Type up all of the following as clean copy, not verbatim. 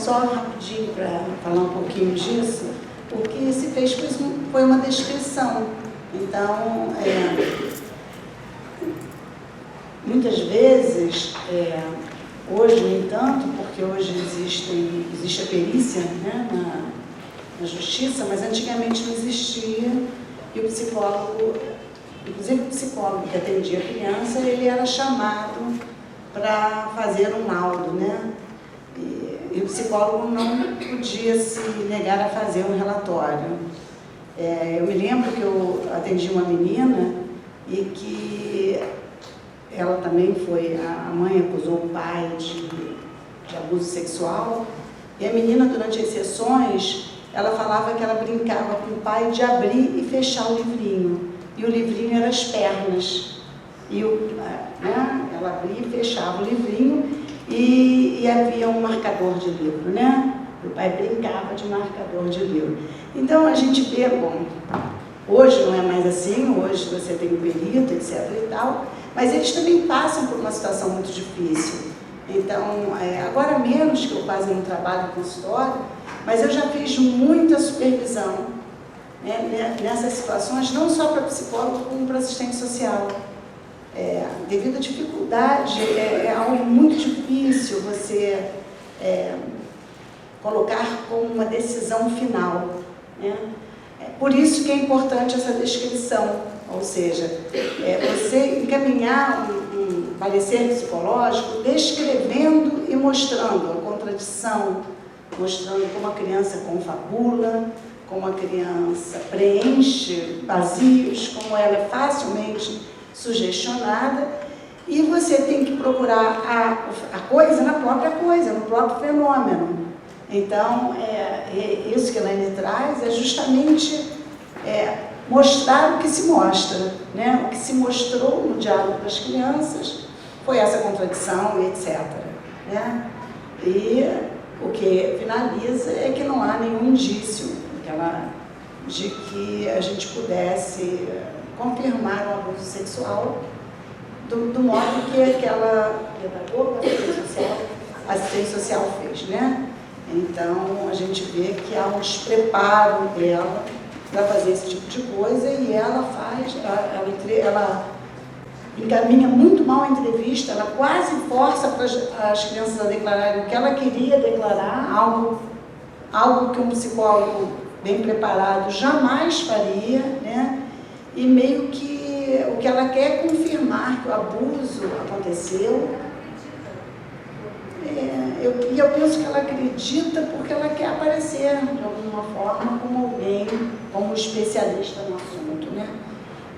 só rapidinho para falar um pouquinho disso, o que se fez foi uma descrição. Então, muitas vezes, hoje, no entanto, porque hoje existe a perícia, né, na justiça, mas antigamente não existia, e o psicólogo, inclusive o psicólogo que atendia a criança, ele era chamado para fazer um laudo, né? E o psicólogo não podia se negar a fazer um relatório. Eu me lembro que eu atendi uma menina e que ela também a mãe acusou o pai de abuso sexual, e a menina, durante as sessões, ela falava que ela brincava com o pai de abrir e fechar o livrinho, e o livrinho era as pernas, e ela abria e fechava o livrinho, e havia um marcador de livro, né? O pai brincava de marcador de livro. Então a gente vê, bom, hoje não é mais assim, hoje você tem um perito, etc. e tal, mas eles também passam por uma situação muito difícil. Então, agora menos, que eu quase não trabalho em consultório, mas eu já fiz muita supervisão, né, nessas situações, não só para psicólogo, como para assistente social. Devido à dificuldade, é algo muito difícil você colocar como uma decisão final, né? Por isso que é importante essa descrição, ou seja, você encaminhar um parecer psicológico descrevendo e mostrando a contradição, mostrando como a criança confabula, como a criança preenche vazios, como ela é facilmente sugestionada, e você tem que procurar a coisa na própria coisa, no próprio fenômeno. Então, isso que a Elaine traz é justamente mostrar o que se mostra, né? O que se mostrou no diálogo das crianças foi essa contradição e etc. Né? E o que finaliza é que não há nenhum indício de que a gente pudesse confirmar o abuso sexual do modo que aquela pedagoga, assistente social fez, né? Então, a gente vê que há um despreparo dela para fazer esse tipo de coisa, e ela encaminha muito mal a entrevista, ela quase força para as crianças a declararem o que ela queria declarar, algo que um psicólogo bem preparado jamais faria, né? E meio que o que ela quer é confirmar que o abuso aconteceu. Eu penso que ela acredita porque ela quer aparecer de alguma forma como alguém, como especialista no assunto, né?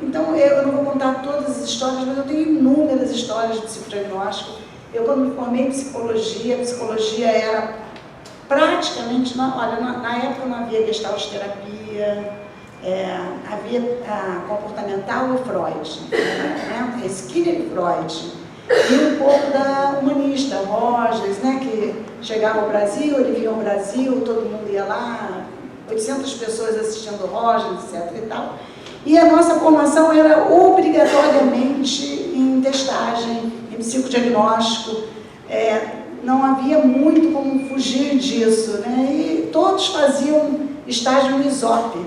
Então, eu não vou contar todas as histórias, mas eu tenho inúmeras histórias de psicodiagnóstico. Eu, quando me formei em psicologia, a psicologia era praticamente, na época não havia gestalt terapia, havia comportamental e Freud, né? Skinner e Freud. E um pouco da humanista, Rogers, né, que chegava ao Brasil, ele vinha ao Brasil, todo mundo ia lá, 800 pessoas assistindo Rogers, etc. e tal. E a nossa formação era obrigatoriamente em testagem, em psicodiagnóstico. Não havia muito como fugir disso, né? E todos faziam estágio no ISOP,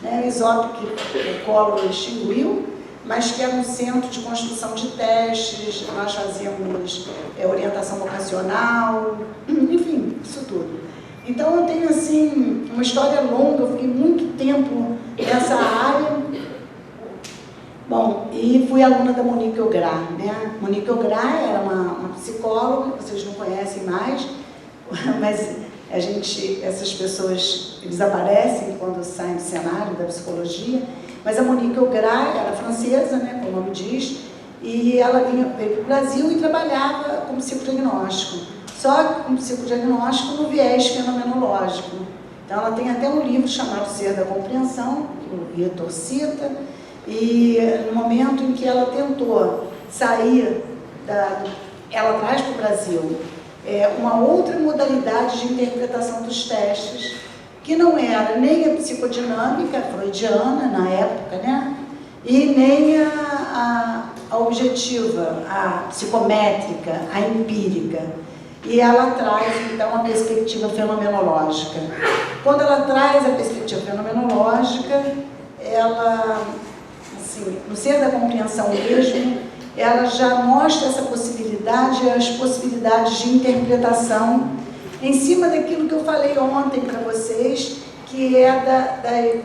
né? O ISOP que o Collor extinguiu, mas que era um centro de construção de testes, nós fazíamos orientação vocacional, enfim, isso tudo. Então, eu tenho, assim, uma história longa, eu fiquei muito tempo nessa área. Bom, e fui aluna da Monique Ograr, né? Monique Ograr era uma psicóloga, que vocês não conhecem mais, mas essas pessoas desaparecem quando saem do cenário da psicologia. Mas a Monique Ograr era francesa, né, como o nome diz, e ela veio para o Brasil e trabalhava como psicodiagnóstico, só que como psicodiagnóstico no viés fenomenológico. Então, ela tem até um livro chamado Ser da Compreensão, que o Vitor cita, e no momento em que ela tentou sair, ela traz para o Brasil uma outra modalidade de interpretação dos testes, que não era nem a psicodinâmica freudiana na época, né? E nem a objetiva, a psicométrica, a empírica. e ela traz, então, a perspectiva fenomenológica. Quando ela traz a perspectiva fenomenológica, ela, assim, no ser da compreensão mesmo, ela já mostra essa possibilidade, as possibilidades de interpretação em cima daquilo que eu falei ontem para vocês, que é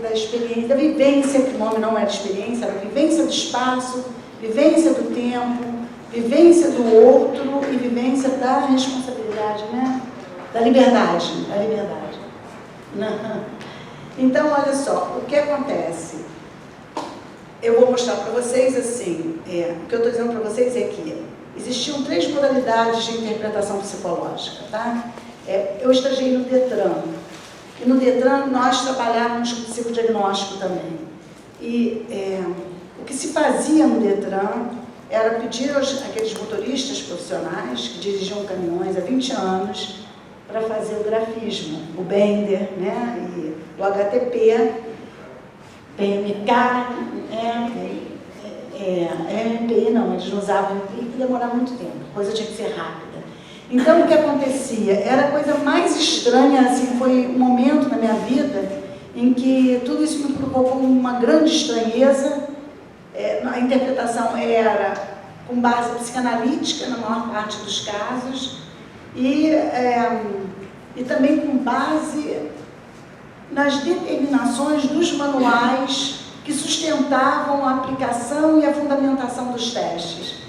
da experiência, da vivência, que o nome não era experiência, era vivência do espaço, vivência do tempo, vivência do outro e vivência da responsabilidade, né? Da liberdade, Então, olha só, o que acontece? Eu vou mostrar para vocês assim, o que eu estou dizendo para vocês é que existiam 3 modalidades de interpretação psicológica, tá? Eu estagiei no Detran, e no Detran nós trabalhávamos com psicodiagnóstico também. E o que se fazia no Detran era pedir aqueles motoristas profissionais que dirigiam caminhões há 20 anos para fazer o grafismo, o Bender, né, e o HTP, PMK, MP não, eles não usavam MP, que demorava muito tempo, a coisa tinha que ser rápida. Então, o que acontecia? Era a coisa mais estranha, assim, foi um momento na minha vida em que tudo isso me provocou uma grande estranheza. A interpretação era com base psicanalítica, na maior parte dos casos, e também com base nas determinações dos manuais que sustentavam a aplicação e a fundamentação dos testes.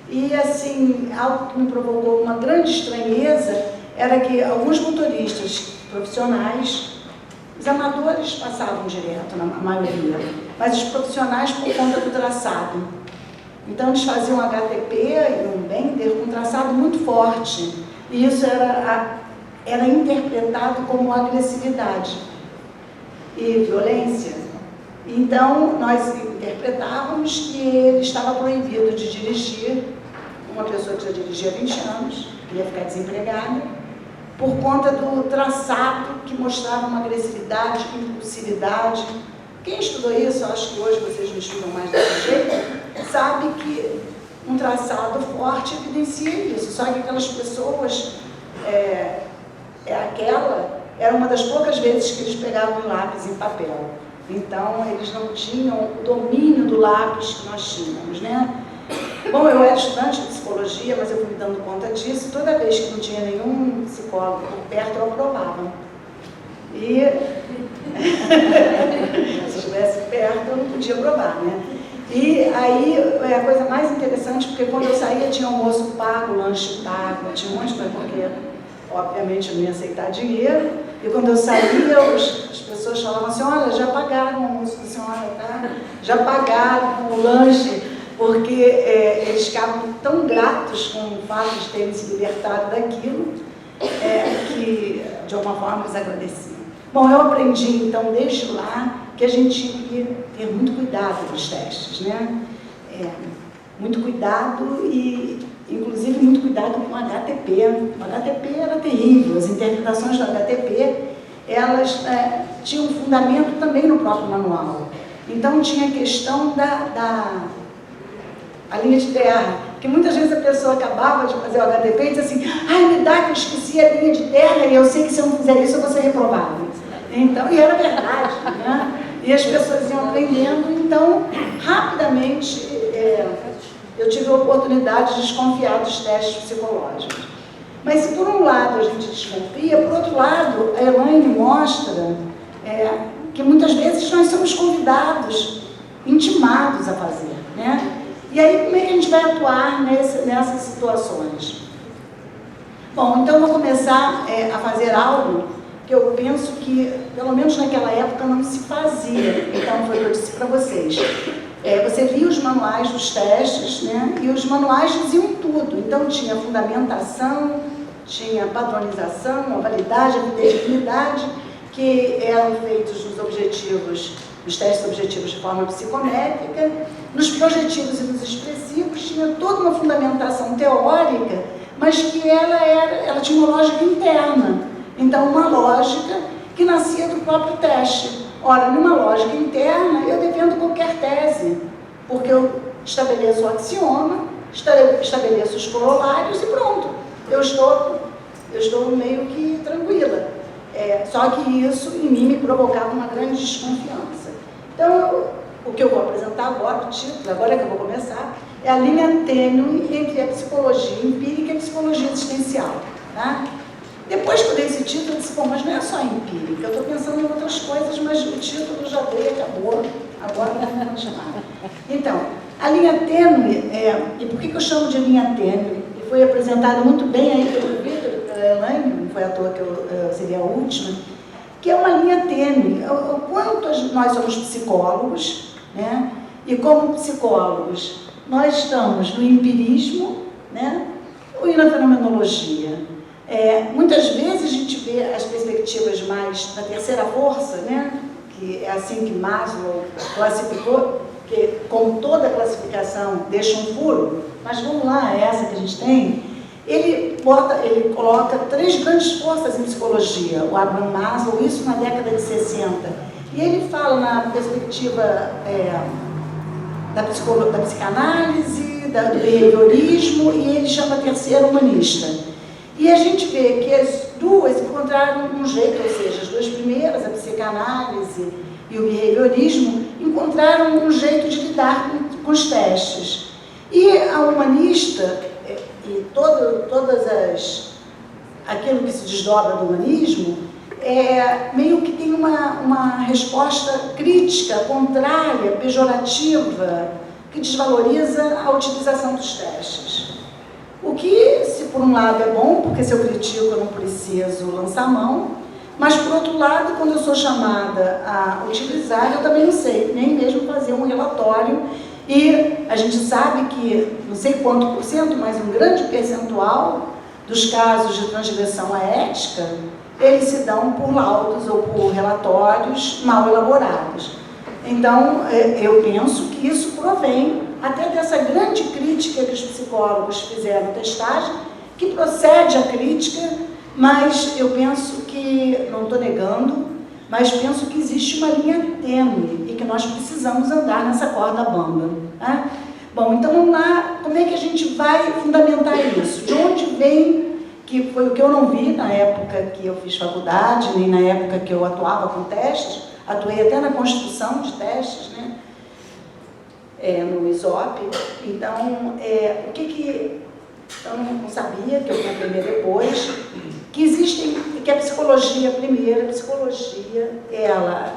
E, assim, algo que me provocou uma grande estranheza era que alguns motoristas profissionais, os amadores passavam direto, na maioria, mas os profissionais por conta do traçado. Então, eles faziam um HTP e um Bender com um traçado muito forte, e isso era interpretado como agressividade e violência. Então, nós interpretávamos que ele estava proibido de dirigir, uma pessoa que já dirigia há 20 anos, ia ficar desempregada, por conta do traçado que mostrava uma agressividade, impulsividade. Quem estudou isso, eu acho que hoje vocês não estudam mais desse jeito, sabe que um traçado forte evidencia isso, só que aquelas pessoas, era uma das poucas vezes que eles pegavam um lápis em papel. Então, eles não tinham o domínio do lápis que nós tínhamos, né? Bom, eu era estudante de psicologia, mas eu fui me dando conta disso. Toda vez que não tinha nenhum psicólogo por perto, eu aprovava. E se eu estivesse perto, eu não podia aprovar, né? E aí, é a coisa mais interessante, porque quando eu saía tinha almoço pago, lanche pago, tinha um monte de coisa, porque obviamente eu não ia aceitar dinheiro. E quando eu saía, as pessoas falavam assim, olha, já pagaram o almoço da senhora, tá? Já pagaram o lanche, porque eles ficavam tão gratos com o fato de terem se libertado daquilo, que de alguma forma eles agradeciam. Bom, eu aprendi então desde lá que a gente tinha que ter muito cuidado nos testes, né? Muito cuidado e, inclusive, muito cuidado com o HTP. O HTP era terrível, as interpretações do HTP, elas tinham fundamento também no próprio manual. Então, tinha a questão a linha de terra, que muitas vezes a pessoa acabava de fazer o HTP e dizia assim, ai, me dá que eu esqueci a linha de terra e eu sei que se eu não fizer isso eu vou ser reprovado. Então, e era verdade, né? E as pessoas iam aprendendo, então, rapidamente, eu tive a oportunidade de desconfiar dos testes psicológicos. Mas se por um lado a gente desconfia, por outro lado, a Elaine mostra que muitas vezes nós somos convidados, intimados a fazer, né? E aí, como é que a gente vai atuar nessas situações? Bom, então eu vou começar a fazer algo que eu penso que, pelo menos naquela época, não se fazia. Então, foi o que eu disse para vocês. Você via os manuais dos testes, né? E os manuais diziam tudo. Então, tinha fundamentação, tinha padronização, a validade, a fidelidade, que eram feitos nos objetivos, nos testes objetivos de forma psicométrica. Nos projetivos e nos expressivos tinha toda uma fundamentação teórica, mas que ela tinha uma lógica interna. Então, uma lógica que nascia do próprio teste. Ora, numa lógica interna, eu defendo qualquer tese, porque eu estabeleço o axioma, estabeleço os corolários e pronto. eu estou meio que tranquila. Só que isso em mim me provocava uma grande desconfiança. Então, o que eu vou apresentar agora, o título, agora que eu vou começar, é a linha tênue entre a psicologia empírica e a psicologia existencial. Tá? Depois que eu dei esse título, eu disse, bom, mas não é só empírica, eu estou pensando em outras coisas, mas o título já veio, acabou, agora vamos continuar. Então, a linha tênue, e por que eu chamo de linha tênue? E foi apresentado muito bem aí pelo Vitor, pela Elaine, não foi à toa que eu seria a última, que é uma linha tênue. O quanto nós somos psicólogos, né? E como psicólogos, nós estamos no empirismo, né? E na fenomenologia. Muitas vezes a gente vê as perspectivas mais da terceira força, né? Que é assim que Maslow classificou, que com toda a classificação deixa um furo, mas vamos lá, essa que a gente tem, ele coloca 3 grandes forças em psicologia, o Abraham Maslow, isso na década de 60, e ele fala na perspectiva da psicanálise, do behaviorismo, e ele chama a terceira humanista. E a gente vê que as duas encontraram um jeito, ou seja, as duas primeiras, a psicanálise e o behaviorismo, encontraram um jeito de lidar com os testes. E a humanista, e aquilo que se desdobra do humanismo, meio que tem uma resposta crítica, contrária, pejorativa, que desvaloriza a utilização dos testes. O que, se por um lado é bom, porque se eu critico eu não preciso lançar mão, mas por outro lado, quando eu sou chamada a utilizar, eu também não sei, nem mesmo fazer um relatório, e a gente sabe que, não sei quanto por cento, mas um grande percentual dos casos de transgressão à ética, eles se dão por laudos ou por relatórios mal elaborados. Então, eu penso que isso provém até dessa grande crítica que os psicólogos fizeram à testagem, que procede a crítica, mas eu penso que, não estou negando, mas penso que existe uma linha tênue e que nós precisamos andar nessa corda bamba. Né? Bom, então vamos lá, como é que a gente vai fundamentar isso? De onde vem, que foi o que eu não vi na época que eu fiz faculdade, nem na época que eu atuava com testes, atuei até na construção de testes, né? No ISOP. Então, o que eu não sabia, que eu fui aprender depois, que a psicologia, primeiro, a psicologia, ela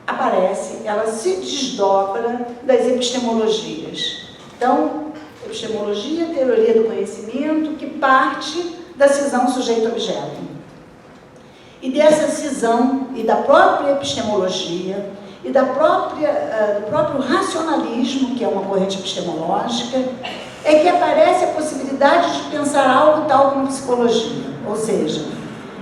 aparece, ela se desdobra das epistemologias. Então, epistemologia, teoria do conhecimento, que parte da cisão sujeito-objeto. E dessa cisão e da própria epistemologia e do próprio racionalismo, que é uma corrente epistemológica, é que aparece a possibilidade de pensar algo tal como psicologia. Ou seja,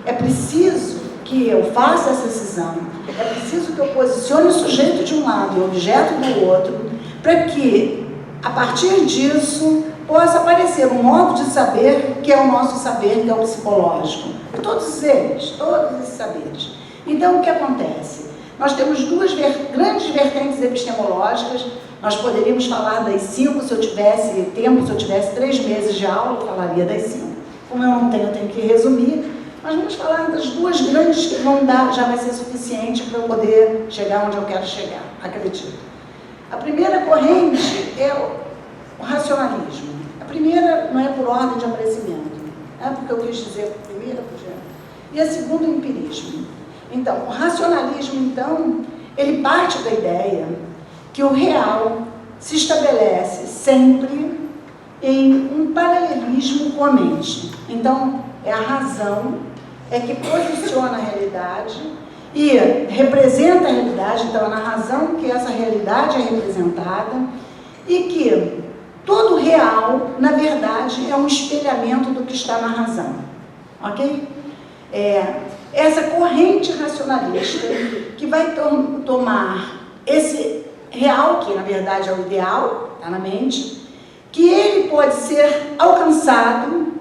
é preciso que eu faça essa cisão, é preciso que eu posicione o sujeito de um lado e o objeto do outro, para que, a partir disso, possa aparecer um modo de saber que é o nosso saber, que é o psicológico. E todos esses saberes. Então, o que acontece? Nós temos 2 grandes vertentes epistemológicas. Nós poderíamos falar das 5, se eu tivesse tempo, se eu tivesse 3 meses de aula, eu falaria das 5. Como eu não tenho, eu tenho que resumir. Mas vamos falar das 2 grandes que vão dar, já vai ser suficiente para eu poder chegar onde eu quero chegar, acredito. A primeira corrente é o racionalismo. A primeira não é por ordem de aparecimento, porque eu quis dizer a primeira, e a segunda, o empirismo. Então, o racionalismo, então, ele parte da ideia que o real se estabelece sempre em um paralelismo com a mente. Então, é a razão que posiciona a realidade e representa a realidade. Então, é na razão que essa realidade é representada e que todo real, na verdade, é um espelhamento do que está na razão. Ok? Essa corrente racionalista que vai tomar esse real, que na verdade é o ideal, está na mente, que ele pode ser alcançado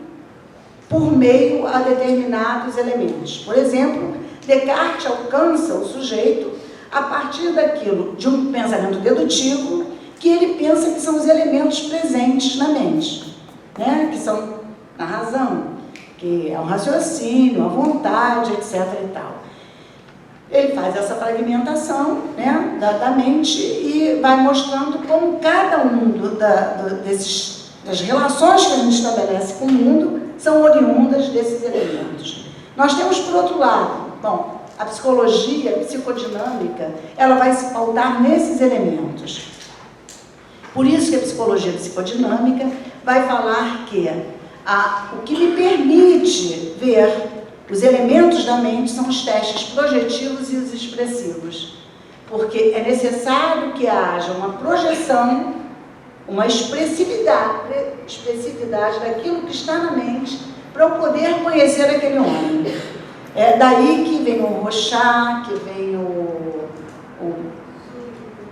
por meio a determinados elementos. Por exemplo, Descartes alcança o sujeito a partir daquilo, de um pensamento dedutivo, que ele pensa que são os elementos presentes na mente, né? Que são na razão. que é o raciocínio, a vontade, etc. e tal. Ele faz essa fragmentação, né, da mente e vai mostrando como cada um das relações que a gente estabelece com o mundo são oriundas desses elementos. Nós temos, por outro lado, bom, a psicologia, a psicodinâmica, ela vai se pautar nesses elementos. Por isso que a psicologia psicodinâmica vai falar que o que me permite ver os elementos da mente são os testes projetivos e os expressivos, porque é necessário que haja uma projeção, uma expressividade daquilo que está na mente para eu poder conhecer aquele homem. É daí que vem o Rorschach, que vem o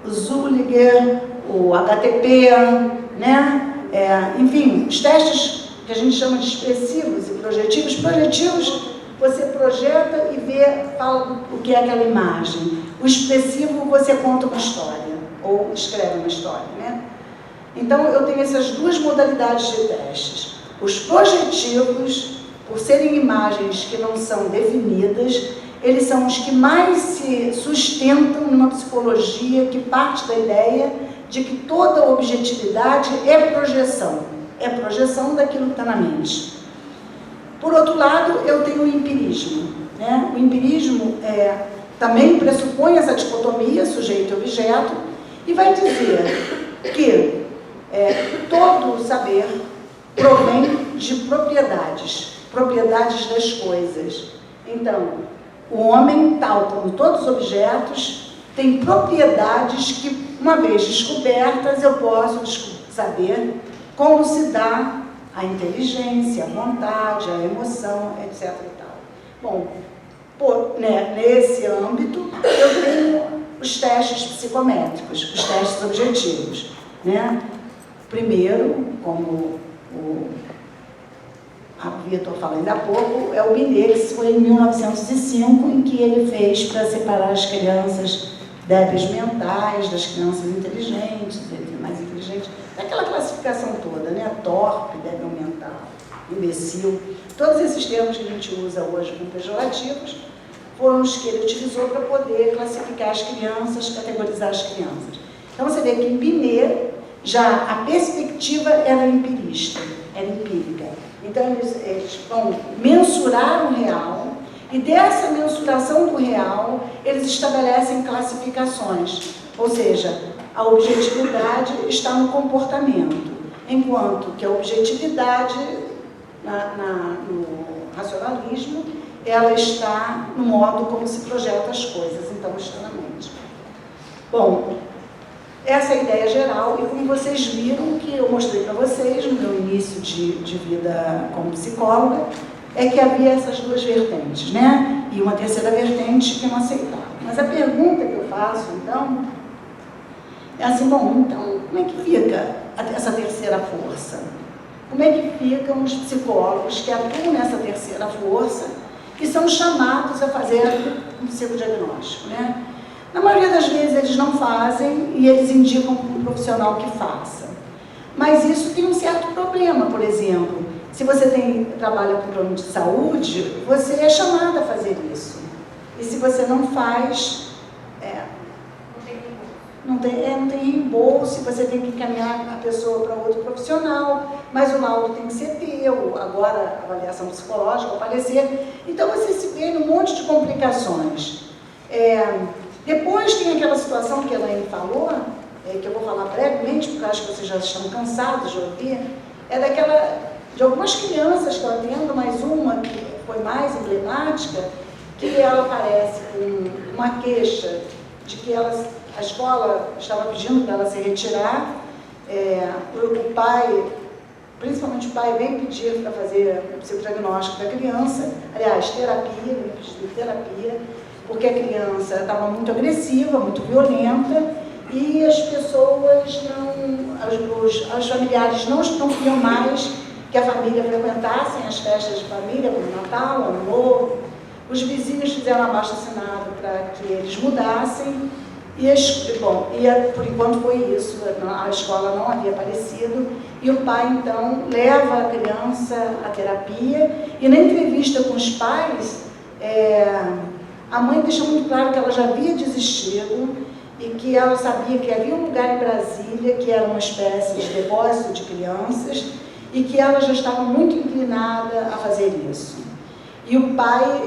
Zülliger, o HTP, né? Enfim, os testes que a gente chama de expressivos e projetivos. Projetivos, você projeta e vê, fala o que é aquela imagem. O expressivo, você conta uma história, ou escreve uma história, né? Então, eu tenho essas duas modalidades de testes. Os projetivos, por serem imagens que não são definidas, eles são os que mais se sustentam numa psicologia que parte da ideia de que toda objetividade é projeção daquilo que está na mente. Por outro lado, eu tenho o empirismo, né? O empirismo também pressupõe essa dicotomia, sujeito e objeto, e vai dizer que todo saber provém de propriedades das coisas. Então, o homem, tal como todos os objetos, tem propriedades que, uma vez descobertas, eu posso saber como se dá a inteligência, a vontade, a emoção, etc. e tal. Bom, nesse âmbito, eu tenho os testes psicométricos, os testes objetivos, né? Primeiro, como o Vitor falou ainda há pouco, é o Binet, que foi em 1905, em que ele fez para separar as crianças débeis mentais das crianças inteligentes, mais inteligentes, daquela classificação toda, né? Torpe, débil mental, imbecil. Todos esses termos que a gente usa hoje como pejorativos foram os que ele utilizou para poder classificar as crianças, categorizar as crianças. Então você vê que em Binet, já a perspectiva era empirista, era empírica. Então eles vão mensurar o real, e dessa mensuração do real, eles estabelecem classificações. Ou seja, a objetividade está no comportamento, enquanto que a objetividade no racionalismo, ela está no modo como se projeta as coisas, então está na mente. Bom, essa é a ideia geral, e como vocês viram, que eu mostrei para vocês no meu início de vida como psicóloga, é que havia essas duas vertentes, né? E uma terceira vertente que eu não aceitava. Mas a pergunta que eu faço, então, é assim, bom, então, como é que fica essa terceira força? Como é que ficam os psicólogos que atuam nessa terceira força e são chamados a fazer um psicodiagnóstico, né? Na maioria das vezes eles não fazem e eles indicam para um profissional que faça. Mas isso tem um certo problema, por exemplo, se você trabalha com plano de saúde, você é chamado a fazer isso. E se você não faz, não tem reembolso, você tem que encaminhar a pessoa para outro profissional, mas o laudo tem que ser teu, agora a avaliação psicológica, o parecer. Então você se vê num monte de complicações. Depois tem aquela situação que a Elaine falou, que eu vou falar brevemente, porque eu acho que vocês já estão cansados de ouvir, de algumas crianças que eu atendo, mas uma que foi mais emblemática, que ela aparece com uma queixa de que a escola estava pedindo para ela se retirar, o pai, principalmente o pai, vem pedir para fazer o psicodiagnóstico da criança, aliás, terapia, porque a criança estava muito agressiva, muito violenta, e as pessoas os familiares não queriam mais que a família frequentassem as festas de família, como Natal, Ano Novo. Os vizinhos fizeram abaixo-assinado para que eles mudassem, por enquanto foi isso, a escola não havia aparecido, E o pai, então, leva a criança à terapia, e na entrevista com os pais, a mãe deixou muito claro que ela já havia desistido e que ela sabia que havia um lugar em Brasília que era uma espécie de depósito de crianças e que ela já estava muito inclinada a fazer isso. E o pai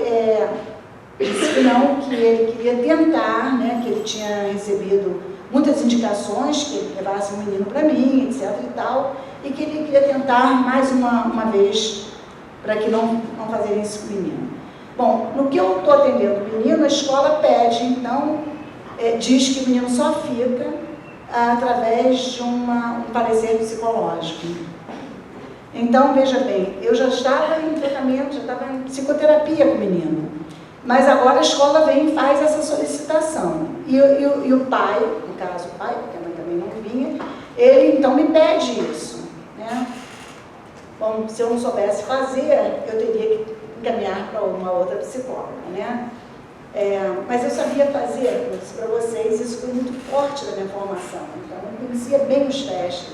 disse que não, que ele queria tentar, né, que ele tinha recebido muitas indicações que ele levasse um menino para mim, etc. e tal, e que ele queria tentar mais uma vez para que não fazerem isso com o menino. Bom, no que eu estou atendendo o menino, a escola pede, então, diz que o menino só fica através de um parecer psicológico. Então, veja bem, eu já estava em tratamento, já estava em psicoterapia com o menino, mas agora a escola vem e faz essa solicitação. E o pai, no caso o pai, porque a mãe também não vinha, ele então me pede isso, né? Bom, se eu não soubesse fazer, eu teria que encaminhar para uma outra psicóloga, né? Mas eu sabia fazer, eu disse para vocês, isso foi muito forte da minha formação. Então, eu conhecia bem os testes,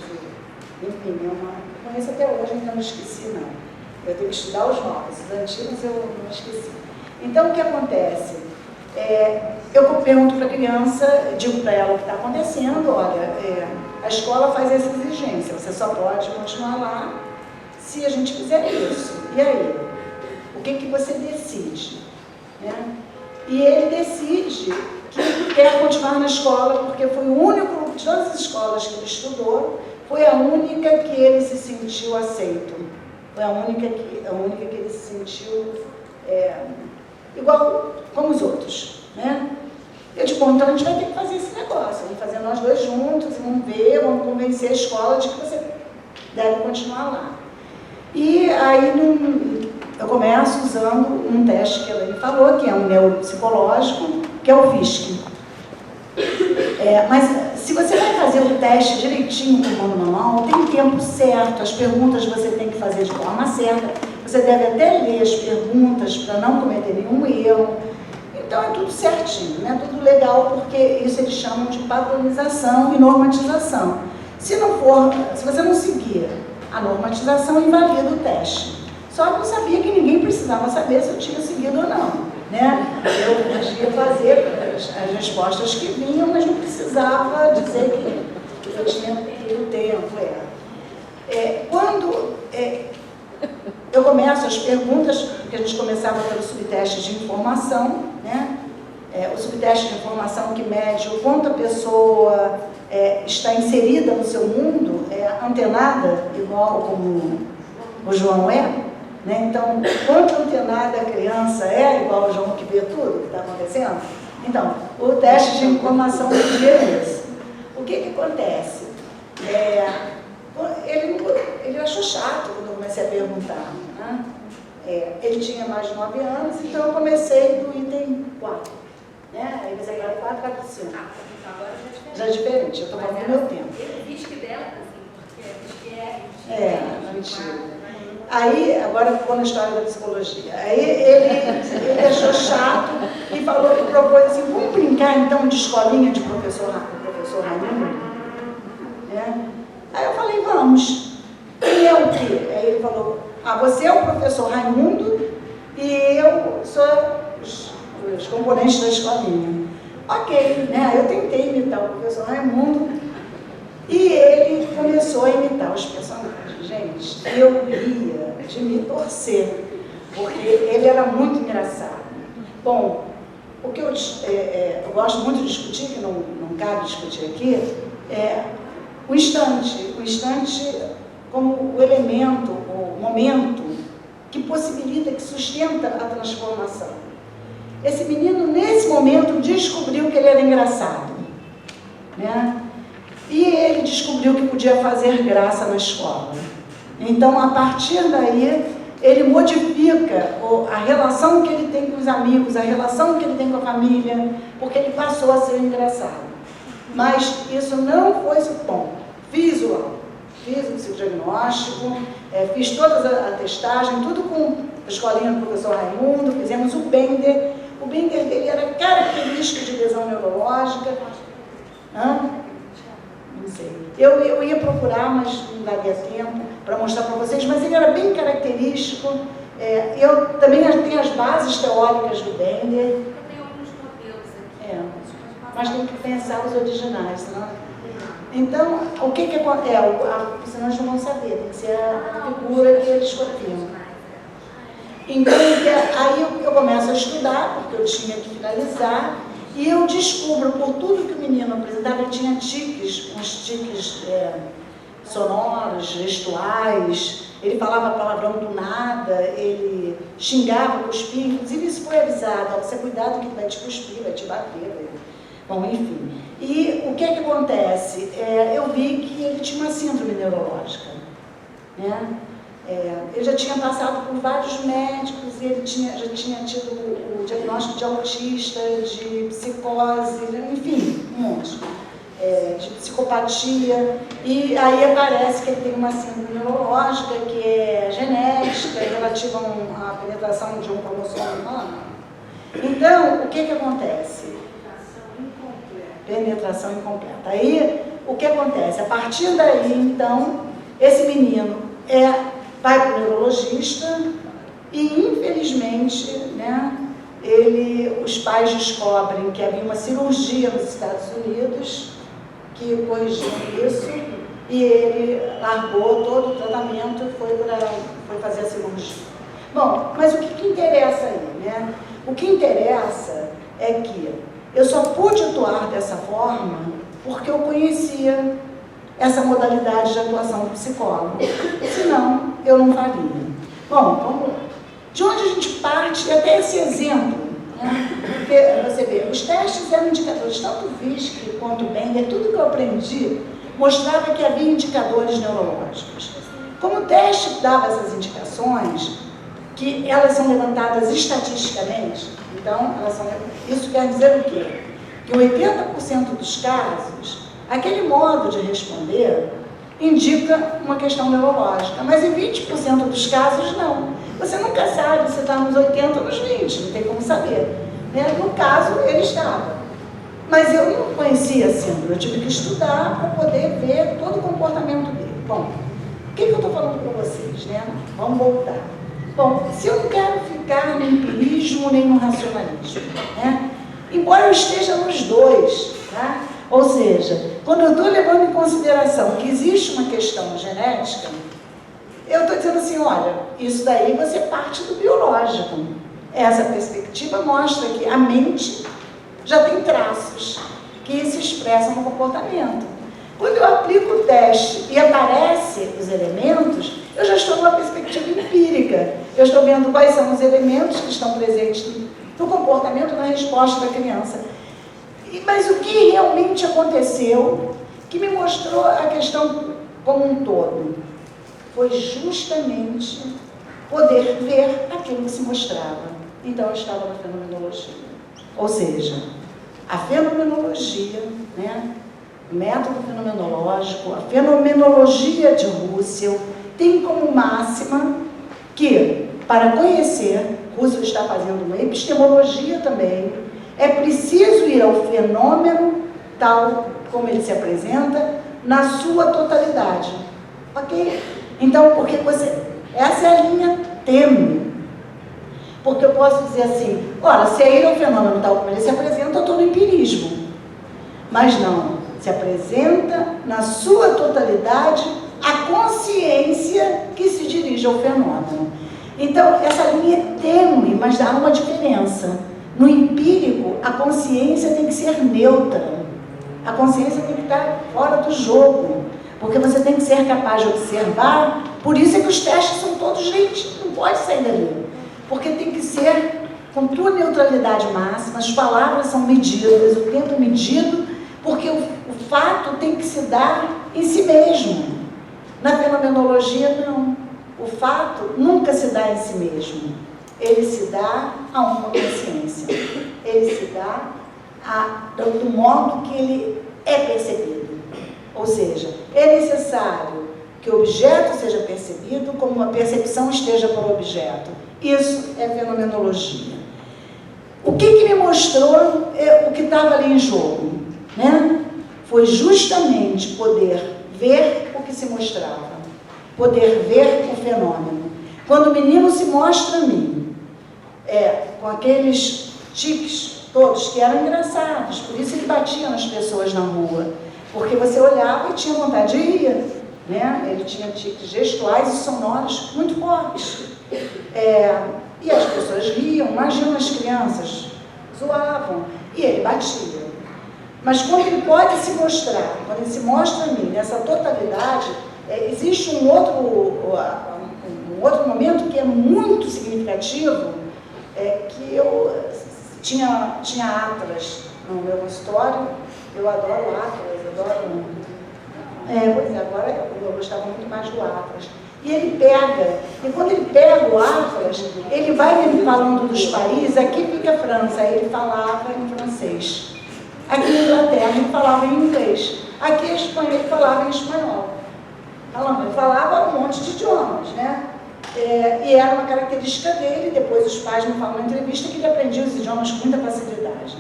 enfim, eu conheço até hoje, então não esqueci, não. Eu tenho que estudar os novos, os antigos eu não esqueci. Então, o que acontece? Eu pergunto para a criança, digo para ela o que está acontecendo, olha, a escola faz essa exigência, você só pode continuar lá se a gente fizer isso. E aí? O que você decide? Né? E ele decide que quer continuar na escola, porque foi o único, de todas as escolas que ele estudou, foi a única que ele se sentiu aceito. Foi a única que ele se sentiu igual como os outros, né? Eu digo, bom, então a gente vai ter que fazer esse negócio, vamos fazer nós dois juntos, vamos ver, vamos convencer a escola de que você deve continuar lá. E aí eu começo usando um teste que ela me falou, que é um neuropsicológico, que é o FISC. Mas se você vai fazer o teste direitinho com o mano manual, tem tempo certo, as perguntas você tem que fazer de forma certa, você deve até ler as perguntas para não cometer nenhum erro. Então é tudo certinho, né? Tudo legal, porque isso eles chamam de padronização e normatização. Se você não seguir a normatização, invalida o teste. Só que eu sabia que ninguém precisava saber se eu tinha seguido ou não, né? Eu podia fazer as respostas que vinham, mas não precisava dizer que eu tinha tido tempo. Quando eu começo as perguntas, que a gente começava pelo subteste de informação, né? O subteste de informação que mede o quanto a pessoa está inserida no seu mundo, antenada, igual como o João é, né? Então, quanto antenada a criança igual o João que vê tudo que está acontecendo? Então, o teste de informação é isso. O que acontece? Ele achou chato quando eu comecei a perguntar, né? Ele tinha mais de 9 anos, então eu comecei do item 4. Né? Aí você vai 4, 4, 5. Agora já é diferente, eu estou falando do meu tempo. Ele diz que dela, assim, porque antigo. Aí, agora ficou na história da psicologia. Aí ele achou chato e falou que propôs assim, vamos brincar então de escolinha de professor Raimundo? Aí eu falei, vamos. E é o quê? Aí ele falou, você é o professor Raimundo e eu sou os componentes da escolinha. Ok, né? Eu tentei imitar o professor Raimundo e ele começou a imitar os personagens. Gente, eu ria de me torcer, porque ele era muito engraçado. Bom, o que eu gosto muito de discutir, que não cabe discutir aqui, é o instante como o elemento, o momento que possibilita, que sustenta a transformação. Esse menino, nesse momento, descobriu que ele era engraçado, né? E ele descobriu que podia fazer graça na escola. Então, a partir daí, ele modifica a relação que ele tem com os amigos, a relação que ele tem com a família, porque ele passou a ser engraçado. Mas isso não foi o ponto. Fiz o psicodiagnóstico, fiz toda a testagem, tudo com a escolinha do professor Raimundo, fizemos o Bender. O Bender dele era característico de lesão neurológica. Não sei. Eu ia procurar, mas não daria tempo para mostrar para vocês, mas ele era bem característico. Eu também tenho as bases teóricas do Bender. Eu tenho alguns modelos aqui. Mas tem que pensar os originais, senão... Então, o que acontece? Senão eles não vão saber, tem que ser a figura que eles copiam. Então, aí eu começo a estudar, porque eu tinha que finalizar, e eu descubro, por tudo que o menino apresentava, ele tinha tiques, uns tiques sonoros, gestuais, ele falava palavrão do nada, ele xingava, cuspia, inclusive isso foi avisado, você cuidado que ele vai te cuspir, vai te bater. Bom, enfim. E o que acontece? Eu vi que ele tinha uma síndrome neurológica, né? Ele já tinha passado por vários médicos, e ele já tinha tido o diagnóstico de autista, de psicose, enfim, um monte, de psicopatia, e aí aparece que ele tem uma síndrome neurológica que é genética, relativa à penetração de um cromossomo humano. Então, o que acontece? Penetração incompleta. Aí, o que acontece? A partir daí, então, esse menino vai para o neurologista e, infelizmente, né, os pais descobrem que havia uma cirurgia nos Estados Unidos que corrigiu isso, e ele largou todo o tratamento e foi fazer a cirurgia. Bom, mas o que interessa aí, né? O que interessa é que eu só pude atuar dessa forma porque eu conhecia essa modalidade de atuação do psicólogo. Senão, eu não faria. Bom, vamos lá. De onde a gente parte, e até esse exemplo, né? Porque, você vê, os testes eram indicadores, tanto o Visky quanto o Bender, tudo que eu aprendi mostrava que havia indicadores neurológicos. Como o teste dava essas indicações, que elas são levantadas estatisticamente, então, isso quer dizer o quê? Que 80% dos casos, aquele modo de responder indica uma questão neurológica, mas em 20% dos casos não. Você nunca sabe se está nos 80 ou nos 20, não tem como saber. Né? No caso, ele estava. Mas eu não conhecia a síndrome, eu tive que estudar para poder ver todo o comportamento dele. Bom, o que eu estou falando para vocês? Né? Vamos voltar. Bom, se eu não quero ficar no empirismo nem no racionalismo, né? Embora eu esteja nos dois, tá? Ou seja, quando eu estou levando em consideração que existe uma questão genética, eu estou dizendo assim, olha, isso daí você parte do biológico. Essa perspectiva mostra que a mente já tem traços que se expressam no comportamento. Quando eu aplico o teste e aparecem os elementos, eu já estou numa perspectiva empírica. Eu estou vendo quais são os elementos que estão presentes no comportamento, na resposta da criança. Mas o que realmente aconteceu, que me mostrou a questão como um todo, foi justamente poder ver aquilo que se mostrava. Então, eu estava na fenomenologia. Ou seja, a fenomenologia, né? O método fenomenológico, a fenomenologia de Russell, tem como máxima que, para conhecer, Russell está fazendo uma epistemologia também, é preciso ir ao fenômeno, tal como ele se apresenta, na sua totalidade. Ok? Então, porque essa é a linha tênue. Porque eu posso dizer assim, ora, se é ele o fenômeno tal como ele se apresenta, eu estou no empirismo. Mas não, se apresenta na sua totalidade a consciência que se dirige ao fenômeno. Então, essa linha é tênue, mas há uma diferença. No empírico, a consciência tem que ser neutra. A consciência tem que estar fora do jogo. Porque você tem que ser capaz de observar. Por isso é que os testes são todos, gente, não pode sair dali. Porque tem que ser com tua neutralidade máxima, as palavras são medidas, o tempo é medido, porque o fato tem que se dar em si mesmo. Na fenomenologia, não. O fato nunca se dá em si mesmo. Ele se dá a uma consciência. Ele se dá do modo que ele é percebido. Ou seja, é necessário que o objeto seja percebido como uma percepção esteja para o objeto. Isso é fenomenologia. O que me mostrou o que estava ali em jogo? Né? foi justamente poder ver o que se mostrava, poder ver o fenômeno. Quando o menino se mostra a mim, com aqueles tiques todos que eram engraçados, por isso ele batia nas pessoas na rua, porque você olhava e tinha vontade de rir, né? Ele tinha tiques gestuais e sonoros muito fortes. E as pessoas riam, imagina as crianças, zoavam, e ele batia. Mas quando ele pode se mostrar, quando ele se mostra a mim, nessa totalidade, existe um outro momento que é muito significativo, que eu tinha Atlas no meu consultório, eu adoro Atlas, adoro... pois é, agora eu gostava muito mais do Atlas. E ele pega, e quando ele pega o Atlas, ele vai me falando dos países, aqui fica a França, ele falava em francês. Aqui na Inglaterra ele falava em inglês. Aqui a Espanha ele falava em espanhol. Ele falava um monte de idiomas, né? E era uma característica dele, depois os pais me falam na entrevista que ele aprendia os idiomas com muita facilidade.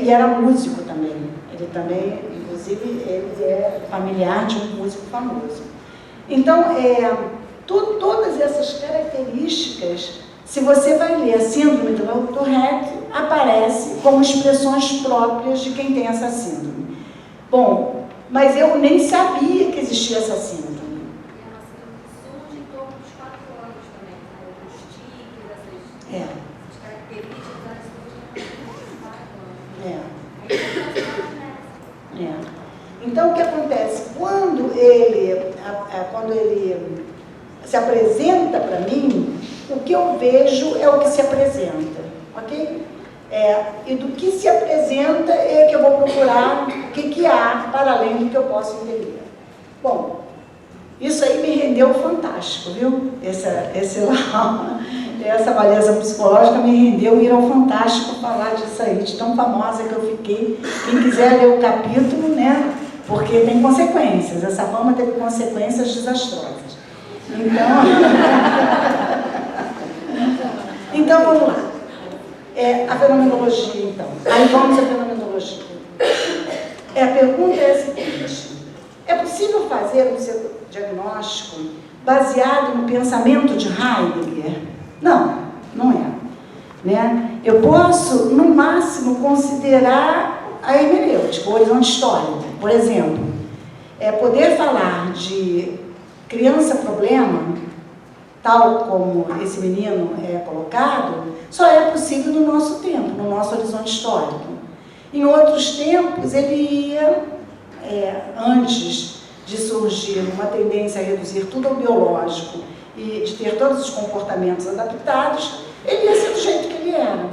E era músico também. Ele também, inclusive, ele é familiar de um músico famoso. Então, todas essas características, se você vai ler a síndrome do Tourette, aparece como expressões próprias de quem tem essa síndrome. Bom, mas eu nem sabia que existia essa síndrome. E é uma síndrome que surge em torno dos 4 anos também, né? Os tiques, essas características, elas surgem a partir dos 4 anos. Então, o que acontece? Quando ele se apresenta para mim, o que eu vejo é o que se apresenta, ok? E do que se apresenta é que eu vou procurar o que há para além do que eu posso entender. Bom, isso aí me rendeu fantástico, viu? Essa avaliação psicológica me rendeu ir ao Fantástico falar disso aí, de tão famosa que eu fiquei. Quem quiser ler o capítulo, né? Porque tem consequências, essa fama teve consequências desastrosas. Então vamos lá. A fenomenologia, então. Aí vamos à fenomenologia. A pergunta é a seguinte: é possível fazer um seu diagnóstico baseado no pensamento de Heidegger? Não, não é. Né? Eu posso, no máximo, considerar a hermenêutica, o horizonte histórico. Por exemplo, poder falar de criança-problema, tal como esse menino é colocado, só é possível no nosso tempo, no nosso horizonte histórico. Em outros tempos, ele ia, antes de surgir uma tendência a reduzir tudo ao biológico e de ter todos os comportamentos adaptados, ele ia ser do jeito que ele era.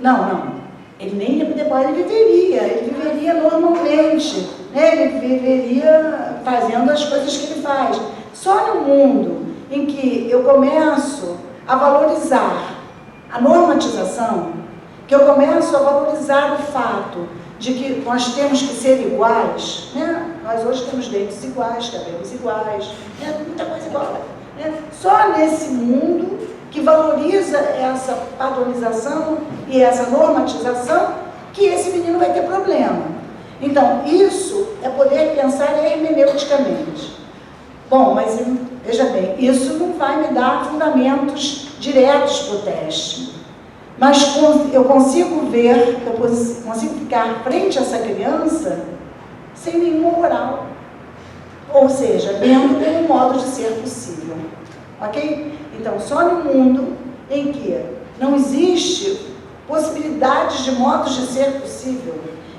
Não. Ele nem depois ele viveria normalmente, né? Ele viveria fazendo as coisas que ele faz. Só no mundo em que eu começo a valorizar a normatização, que eu começo a valorizar o fato de que nós temos que ser iguais, né? Nós hoje temos dentes iguais, cabelos iguais, né? Muita coisa igual. Né? Só nesse mundo que valoriza essa padronização e essa normatização, que esse menino vai ter problema. Então, isso é poder pensar hermeneuticamente. Bom, mas veja bem, isso não vai me dar fundamentos diretos para o teste. Mas eu consigo ver, eu consigo ficar frente a essa criança sem nenhuma moral. Ou seja, vendo como um modo de ser possível. Ok? Então, só no mundo em que não existe possibilidades de modos de ser possível,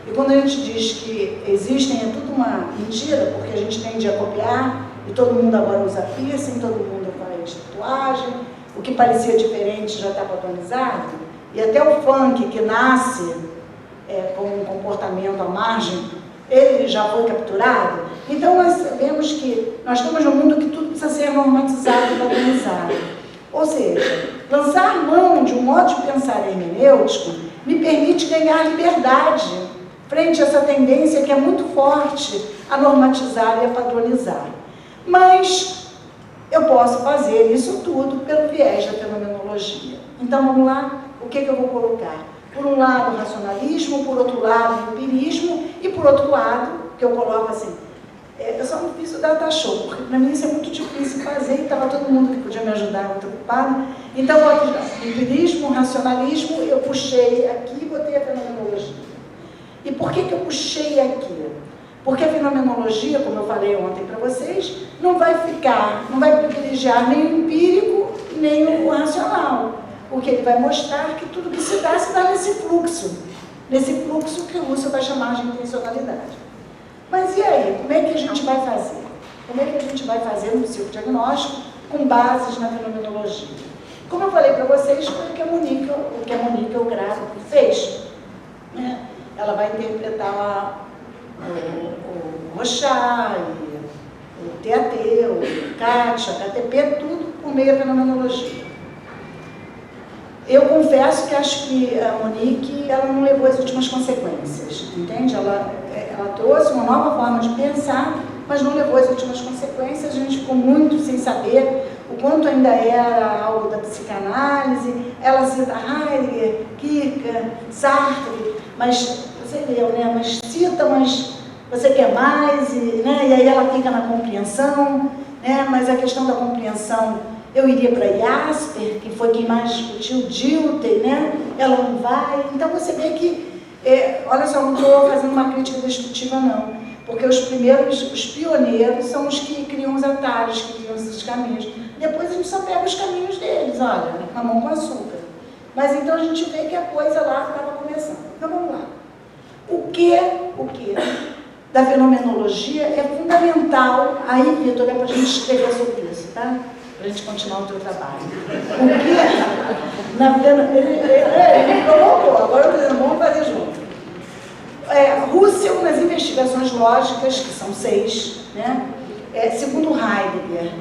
e quando a gente diz que existem, é tudo uma mentira, porque a gente tende a copiar, e todo mundo agora usa piercing, todo mundo faz tatuagem, o que parecia diferente já está padronizado, e até o funk, que nasce com um comportamento à margem, ele já foi capturado. Então, nós sabemos que nós estamos num mundo que tudo precisa ser normatizado e padronizado. Ou seja, lançar mão de um modo de pensar hermenêutico me permite ganhar liberdade frente a essa tendência que é muito forte a normatizar e a padronizar. Mas eu posso fazer isso tudo pelo viés da fenomenologia. Então, vamos lá, o que eu vou colocar? Por um lado, o racionalismo, por outro lado, o empirismo, e por outro lado, que eu coloco assim, eu só não fiz o data show, porque para mim isso é muito difícil fazer, e estava todo mundo que podia me ajudar muito ocupado. Então, o empirismo, o racionalismo, eu puxei aqui e botei a fenomenologia. E por que eu puxei aqui? Porque a fenomenologia, como eu falei ontem para vocês, não vai privilegiar nem o empírico, nem o racional. Porque ele vai mostrar que tudo que se dá nesse fluxo que o Russell vai chamar de intencionalidade. Mas e aí, como é que a gente vai fazer? Como é que a gente vai fazer um psicodiagnóstico com bases na fenomenologia? Como eu falei para vocês, foi o que a Monique Grado fez. Né? Ela vai interpretar o Rochat, o TAT, o CAT, a KTP, tudo por meio da fenomenologia. Eu confesso que acho que a Monique, ela não levou as últimas consequências, entende? Ela trouxe uma nova forma de pensar, mas não levou as últimas consequências. A gente ficou muito sem saber o quanto ainda era algo da psicanálise. Ela cita Heidegger, Kierkegaard, Sartre, mas você leu, né? Mas cita, mas você quer mais, né? E aí ela fica na compreensão, né? Mas a questão da compreensão, eu iria para Jasper, que foi quem mais discutiu, Dilthey, né? Ela não vai. Então você vê que, olha só, não estou fazendo uma crítica destrutiva, não. Porque os pioneiros são os que criam os atalhos, que criam esses caminhos. Depois a gente só pega os caminhos deles, olha, mamão com açúcar. Mas então a gente vê que a coisa lá estava começando. Então vamos lá. O que da fenomenologia é fundamental. Aí, Vitor, é para a gente escrever sobre isso, tá? Para a gente continuar o teu trabalho. O que ele me provocou, agora eu estou dizendo, vamos fazer junto. Russell, nas investigações lógicas, que são 6, né? Segundo Heidegger,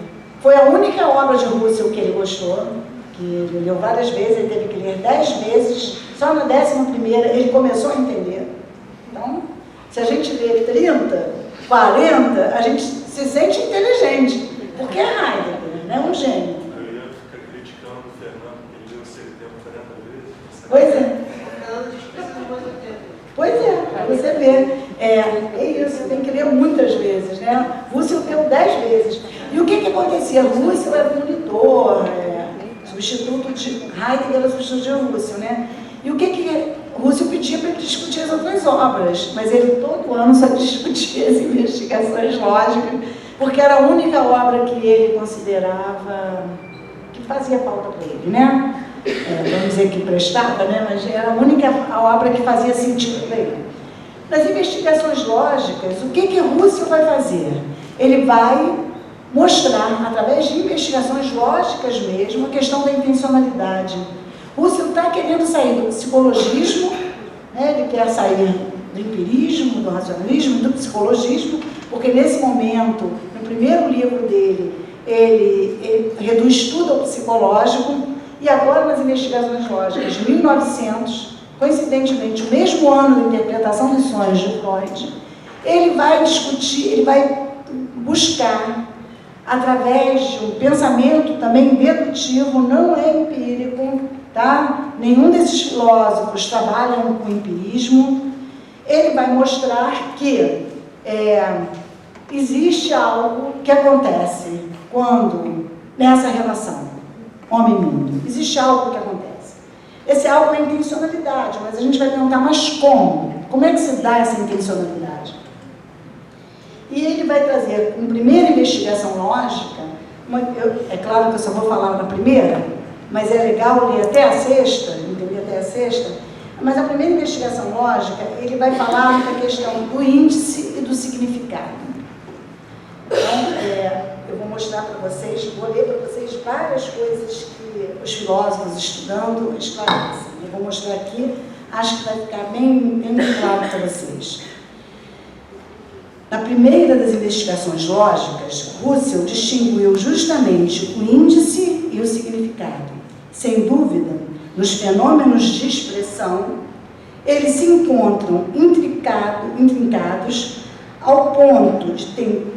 foi a única obra de Russell que ele gostou, que ele leu várias vezes, ele teve que ler 10 vezes, só na 11ª ele começou a entender. Então, se a gente lê 30, 40, a gente se sente inteligente, porque é Heidegger, né? Um gênio. Eu ia ficar criticando o Fernando, que ele leu o seu tempo 40 vezes. Pois é. Pois é, para você ver. É isso, tem que ler muitas vezes, né? Russell leu 10 vezes. E o que acontecia? Russell era monitor, substituto de Heidegger, era substituto de Russell, né? E o que Russell pedia para ele discutir as outras obras, mas ele todo ano só discutia as investigações lógicas, porque era a única obra que ele considerava que fazia falta para ele, né? Vamos dizer que prestava, né? Mas era a única obra que fazia sentido para ele. Nas investigações lógicas, o que Russell vai fazer? Ele vai mostrar, através de investigações lógicas mesmo, a questão da intencionalidade. Russell está querendo sair do psicologismo, né? Ele quer sair do empirismo, do racionalismo, do psicologismo, porque nesse momento, no primeiro livro dele, ele reduz tudo ao psicológico, e agora nas investigações lógicas de 1900, coincidentemente, o mesmo ano da interpretação dos sonhos de Freud, ele vai discutir, ele vai buscar, através de um pensamento também dedutivo, não é empírico, tá? Nenhum desses filósofos trabalham com empirismo. Ele vai mostrar que existe algo que acontece quando, nessa relação homem-mundo, existe algo que acontece. Esse algo é a intencionalidade, mas a gente vai perguntar, mas como? Como é que se dá essa intencionalidade? E ele vai trazer, como primeira investigação lógica, é claro que eu só vou falar na primeira, mas é legal ler até a 6ª, entender até a 6ª, mas a primeira investigação lógica, ele vai falar da questão do índice e do significado. Então, eu vou mostrar para vocês, vou ler para vocês várias coisas que os filósofos estudando esclarecem. Eu vou mostrar aqui, acho que vai ficar bem claro para vocês. Na primeira das investigações lógicas, Russell distinguiu justamente o índice e o significado. Sem dúvida, nos fenômenos de expressão, eles se encontram intrincados ao ponto de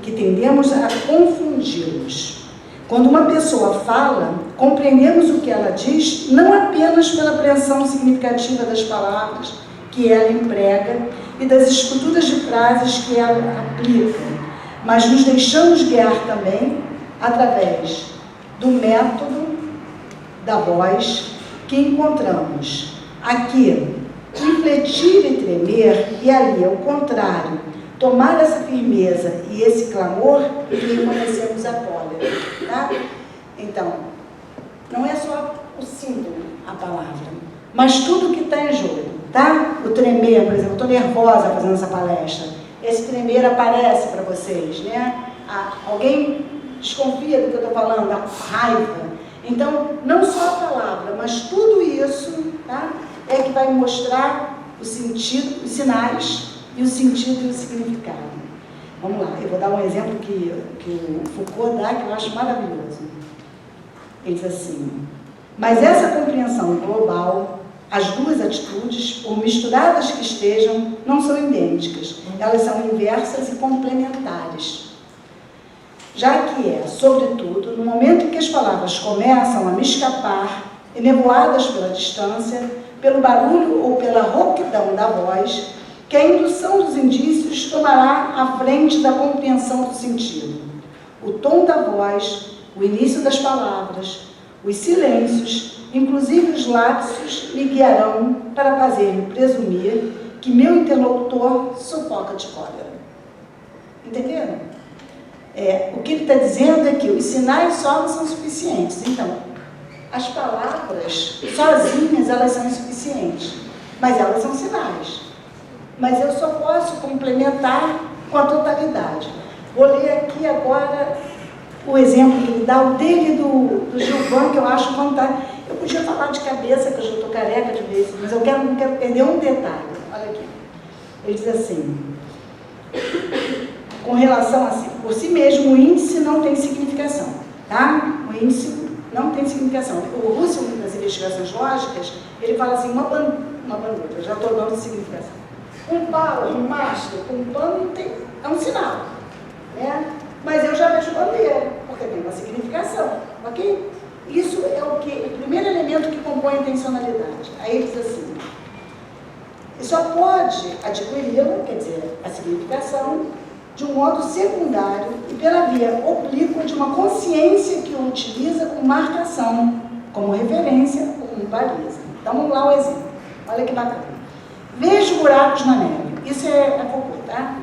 que tendemos a confundi-los. Quando uma pessoa fala, compreendemos o que ela diz não apenas pela apreensão significativa das palavras que ela emprega e das estruturas de frases que ela aplica, mas nos deixamos guiar também através do método da voz que encontramos. Aqui, infletir e tremer, e ali, ao contrário, tomar essa firmeza e esse clamor e reconhecemos a cólera, tá? Então, não é só o símbolo, a palavra, mas tudo que está em jogo, tá? O tremer, por exemplo, eu estou nervosa fazendo essa palestra, esse tremer aparece para vocês, né? Alguém desconfia do que eu estou falando, a raiva. Então, não só a palavra, mas tudo isso, tá? É que vai mostrar o sentido, os sinais e o sentido e o significado. Vamos lá, eu vou dar um exemplo que o Foucault dá, que eu acho maravilhoso. Ele diz assim: mas essa compreensão global, as duas atitudes, por misturadas que estejam, não são idênticas, elas são inversas e complementares. Já que é, sobretudo, no momento em que as palavras começam a me escapar, enevoadas pela distância, pelo barulho ou pela rouquidão da voz, que a indução dos indícios tomará à frente da compreensão do sentido. O tom da voz, o início das palavras, os silêncios, inclusive os lapsos, me guiarão para fazer-me presumir que meu interlocutor sufoca de cólera. Entenderam? O que ele está dizendo é que os sinais só não são suficientes. Então, as palavras sozinhas, elas são insuficientes, mas elas são sinais. Mas eu só posso complementar com a totalidade. Vou ler aqui agora o exemplo que ele dá, o dele do Gilvan, que eu acho fantástico. Eu podia falar de cabeça, que eu já estou careca de vez, mas eu não quero perder um detalhe. Olha aqui. Ele diz assim: com relação a si, por si mesmo, o índice não tem significação, tá? O índice não tem significação. O Russell, nas investigações lógicas, ele fala assim, uma bandeira, eu já estou dando significação. Um pau, um mastro, um pano é um sinal, né? Mas eu já vejo bandeira, porque tem uma significação, ok? Isso é o primeiro elemento que compõe a intencionalidade. Aí ele diz assim: e só pode adquiri-la, quer dizer, a significação, de um modo secundário e pela via oblíqua de uma consciência que o utiliza como marcação, como referência ou como baliza. Então vamos lá o exemplo. Olha que bacana. Vejo buracos na neve. Isso é Foucault, tá?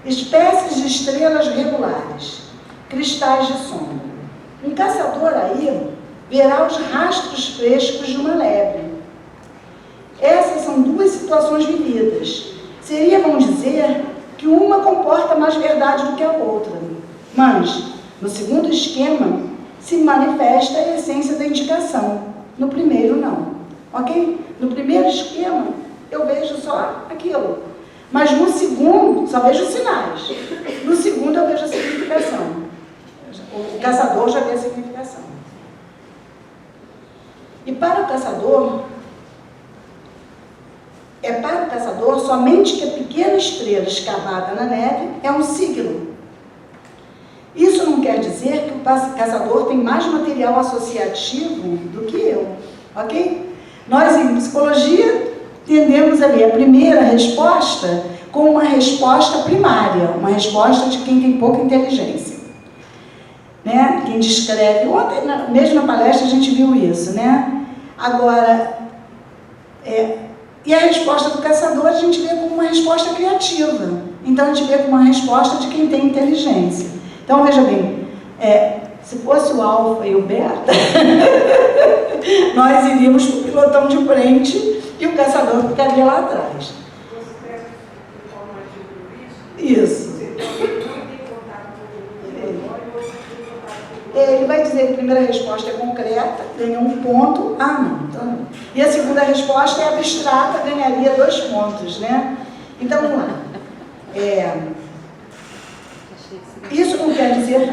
Espécies de estrelas regulares, cristais de sombra. Um caçador aí verá os rastros frescos de uma lebre. Essas são duas situações vividas. Seria, vamos dizer, que uma comporta mais verdade do que a outra. Mas, no segundo esquema, se manifesta a essência da indicação. No primeiro, não. Ok? No primeiro esquema, eu vejo só aquilo. Mas no segundo, só vejo sinais. No segundo, eu vejo a significação. O caçador já vê a significação. E para o caçador, somente que a pequena estrela escavada na neve é um signo. Isso não quer dizer que o caçador tem mais material associativo do que eu, ok? Nós, em psicologia, tendemos a ver a primeira resposta como uma resposta primária, uma resposta de quem tem pouca inteligência. Né? Quem descreve, ontem, mesmo na palestra, a gente viu isso, né? Agora, e a resposta do caçador a gente vê como uma resposta criativa. Então, a gente vê como uma resposta de quem tem inteligência. Então, veja bem, se fosse o alfa e o beta, nós iríamos para o pilotão de frente e o caçador ficaria lá atrás. Isso. Ele vai dizer que a primeira resposta é concreta, ganha 1 ponto, não. Então, e a segunda resposta é abstrata, ganharia 2 pontos, né? Então, vamos lá. Isso não quer dizer...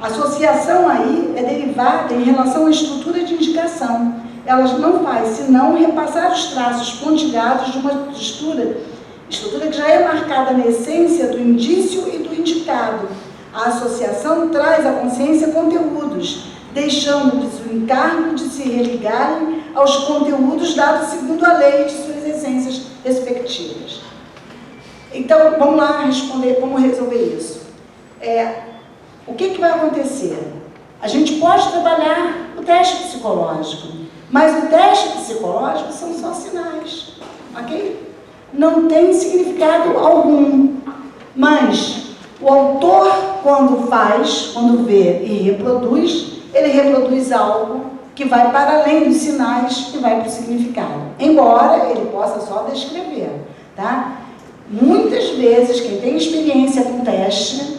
A associação aí é derivada em relação à estrutura de indicação. Ela não faz senão repassar os traços pontilhados de uma estrutura que já é marcada na essência do indício e do indicado, A associação traz à consciência conteúdos, deixando-lhes o encargo de se religarem aos conteúdos dados segundo a lei de suas essências respectivas. Então, vamos lá responder como resolver isso. O que vai acontecer? A gente pode trabalhar o teste psicológico, mas o teste psicológico são só sinais, ok? Não tem significado algum, mas o autor, quando vê e reproduz, ele reproduz algo que vai para além dos sinais e vai para o significado, embora ele possa só descrever, tá? Muitas vezes, quem tem experiência com teste,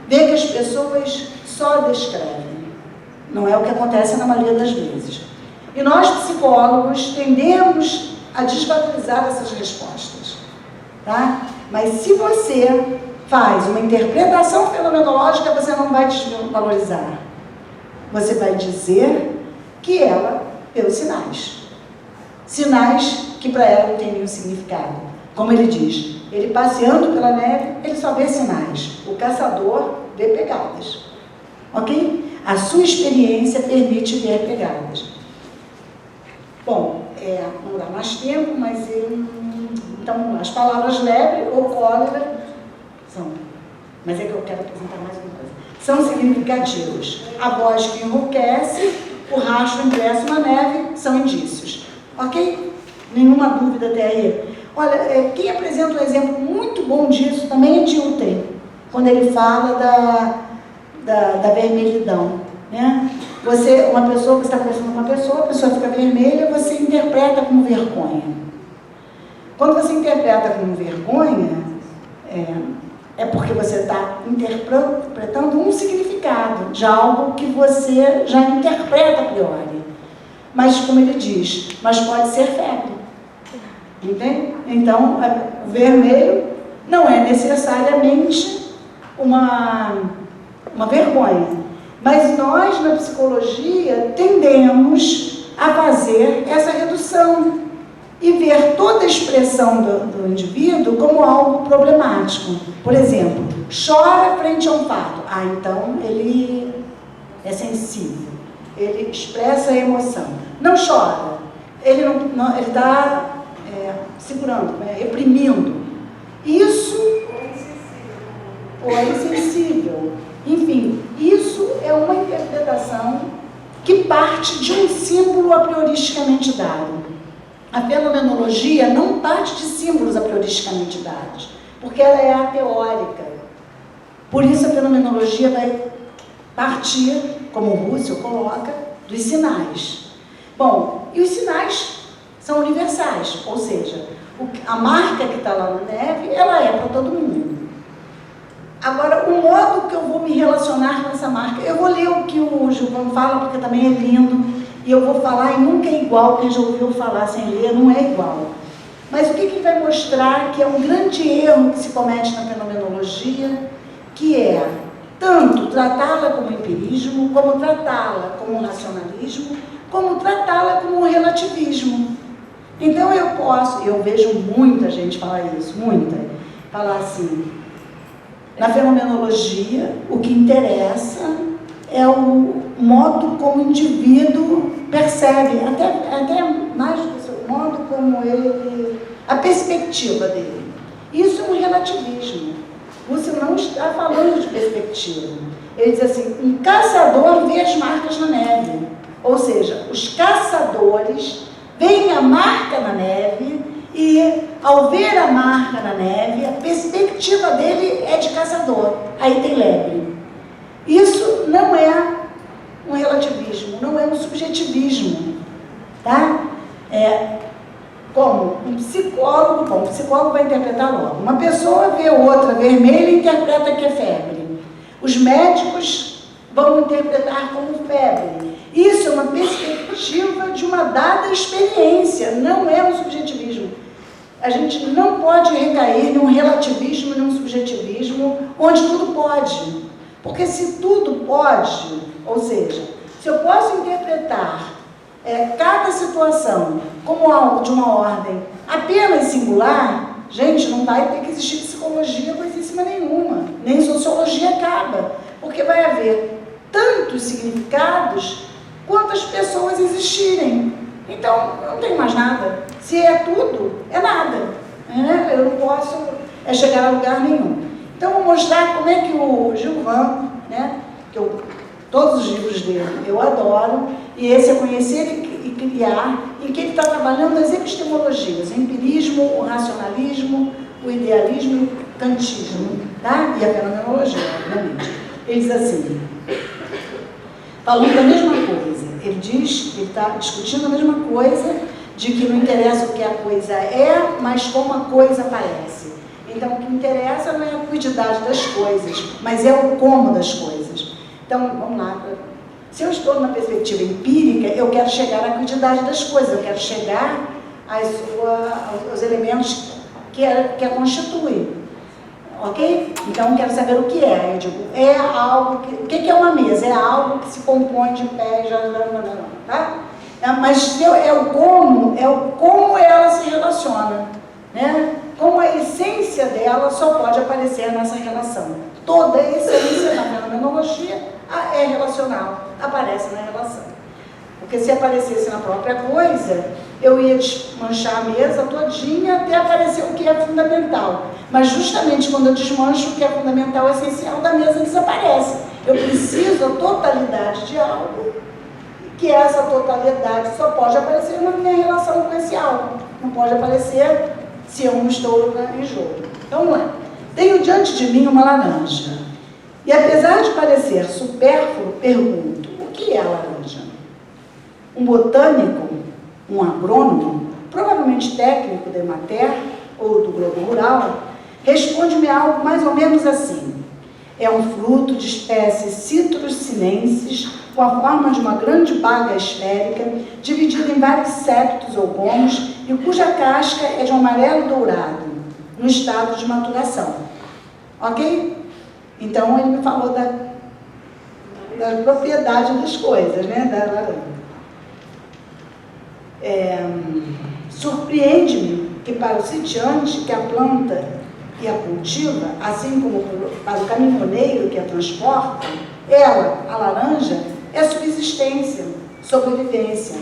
vê que as pessoas só descrevem. Não é o que acontece na maioria das vezes. E nós, psicólogos, tendemos a desvalorizar essas respostas, tá? Mas se você faz uma interpretação fenomenológica, você não vai desvalorizar. Você vai dizer que ela deu sinais. Sinais que para ela não tem nenhum significado. Como ele diz, ele passeando pela neve, ele só vê sinais. O caçador vê pegadas. Ok? A sua experiência permite ver pegadas. Bom, não dá mais tempo, mas então, as palavras lebre ou cólera são, mas é que eu quero apresentar mais uma coisa, são significativos. A voz que enrouquece, o rastro impresso na neve, são indícios. Ok? Nenhuma dúvida até aí. Olha, quem apresenta um exemplo muito bom disso também é Dilthey, quando ele fala da vermelhidão, né? Uma pessoa, você está conversando com uma pessoa, a pessoa fica vermelha, você interpreta como vergonha. Quando você interpreta como vergonha, é porque você está interpretando um significado de algo que você já interpreta a priori. Mas, como ele diz, mas pode ser febre. Entende? Então, o vermelho não é necessariamente uma vergonha. Mas nós, na psicologia, tendemos a fazer essa redução e ver toda a expressão do indivíduo como algo problemático. Por exemplo, chora frente a um fato. Então ele é sensível, ele expressa a emoção. Não chora, ele está segurando, reprimindo. Isso, ou é insensível. Enfim, isso é uma interpretação que parte de um símbolo a prioristicamente dado. A fenomenologia não parte de símbolos a prioristicamente dados, porque ela é ateórica. Por isso a fenomenologia vai partir, como o Russell coloca, dos sinais. Bom, e os sinais são universais, ou seja, a marca que está lá na neve, ela é para todo mundo. Agora, o modo que eu vou me relacionar com essa marca, eu vou ler o que o Gilvan fala, porque também é lindo, e eu vou falar, e nunca é igual, quem já ouviu falar sem ler, não é igual. Mas o que ele vai mostrar que é um grande erro que se comete na fenomenologia, que é tanto tratá-la como empirismo, como tratá-la como racionalismo, como tratá-la como relativismo. Então eu vejo muita gente falar isso, falar assim, na fenomenologia, o que interessa é o modo como o indivíduo percebe, até mais do que o modo como ele, a perspectiva dele. Isso é um relativismo. Você não está falando de perspectiva. Ele diz assim, um caçador vê as marcas na neve. Ou seja, os caçadores veem a marca na neve e, ao ver a marca na neve, a perspectiva dele é de caçador. Aí tem lebre. Isso não é um relativismo, não é um subjetivismo. Tá? Como um psicólogo, bom, o psicólogo vai interpretar logo. Uma pessoa vê outra vermelha e interpreta que é febre. Os médicos vão interpretar como febre. Isso é uma perspectiva de uma dada experiência, não é um subjetivismo. A gente não pode recair num relativismo, num subjetivismo, onde tudo pode. Porque se tudo pode, ou seja, se eu posso interpretar cada situação como algo de uma ordem apenas singular, gente, não vai ter que existir psicologia coisíssima nenhuma, nem sociologia cabe. acaba, porque vai haver tantos significados quantas pessoas existirem. Então, não tem mais nada. Se é tudo, é nada. Né? Eu não posso chegar a lugar nenhum. Então, vou mostrar como é que o Gilvan, né, que todos os livros dele eu adoro, e esse é Conhecer e Criar, em que ele está trabalhando as epistemologias, o empirismo, o racionalismo, o idealismo e o kantismo, tá? E a fenomenologia, obviamente. Ele diz assim, falando da mesma coisa, ele está discutindo a mesma coisa, de que não interessa o que a coisa é, mas como a coisa parece. Então, o que interessa não é a quantidade das coisas, mas é o como das coisas. Então, vamos lá. Se eu estou numa perspectiva empírica, eu quero chegar à quantidade das coisas, eu quero chegar aos elementos que a constituem. Ok? Então, eu quero saber o que é. Eu digo, é algo que... O que é uma mesa? É algo que se compõe de pés, tá? Mas é o como ela se relaciona, né? Como a essência dela só pode aparecer nessa relação. Toda a essência na fenomenologia é relacional, aparece na relação. Porque se aparecesse na própria coisa, eu ia desmanchar a mesa todinha até aparecer o que é fundamental. Mas justamente quando eu desmancho o que é fundamental, essencial da mesa desaparece. Eu preciso a totalidade de algo, que essa totalidade só pode aparecer na minha relação com esse algo. Não pode aparecer se eu não estou em jogo. Então, vamos lá. Tenho diante de mim uma laranja. E apesar de parecer supérfluo, pergunto, o que é a laranja? Um botânico, um agrônomo, provavelmente técnico da Emater ou do Globo Rural, responde-me algo mais ou menos assim. É um fruto de espécie Citrus sinensis, com a forma de uma grande baga esférica, dividida em vários septos ou gomos, e cuja casca é de um amarelo dourado, no estado de maturação. Ok? Então, ele me falou da propriedade das coisas, né? Da laranja. Surpreende-me que para o sitiante que a planta e a cultiva, assim como para o caminhoneiro que a transporta, ela, a laranja, é subsistência, sobrevivência,